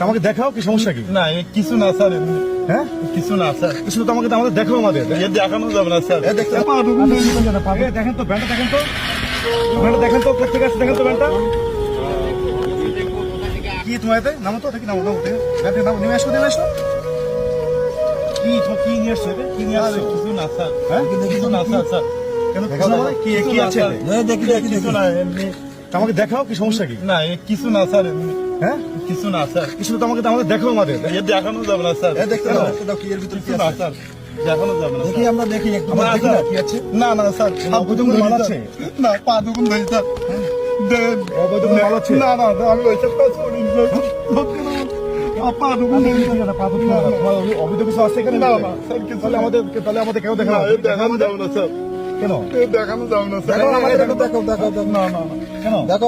আমাকে দেখাও, কি সমস্যা কি? না কিছু না স্যার, হ্যাঁ কিছু না স্যার, কিছু তো আমাকে দেখাও আমাদের। দেখানো যাবে না স্যার। দেখেন তো ব্যান্ডটা, দেখেন তো ব্যান্ডটা, দেখেন তো কোথা থেকে আসছে, দেখেন তো ব্যান্ডটা কি তোমার এতে নামো তো, নামো নামো ব্যান্ডে নামো, নেমে আসো নেমে আসো। কি তোমার কি নিয়ে আসছো, কি নিয়ে আসছো? কিছু না স্যার, হ্যাঁ কিছু না স্যার। স্যার কেন কিছু না মানে কি আছে? কিছু না এমনি। আমাকে দেখাও, কি সমস্যা কি? না কিছু না স্যার, হ্যাঁ কিছু না স্যার, কিছু তো আমাকে দেখাও আমাদের। দেখানো যাবে না স্যার। দেখতে দাও কি এর ভিতর কি কিছু না আছে। স্যার, দেখানো যাবে না। দেখি আমরা দেখি একটু দেখি না কি আছে। না না স্যার, অবৈধ মাল আছে? না পা দুগুণ ধরে স্যার। অবৈধ মাল আছে? না না আমি ওইসব কাজ করি না। পা দুগুণ ধরে অবৈধ কিছু আছে এখানে? না না স্যার, কিছু তাহলে আমাদের কেউ দেখা দেখানো যাবে না স্যার। কেন দেখানো যাবে না স্যার। দেখো, না না কেন কেন দেখো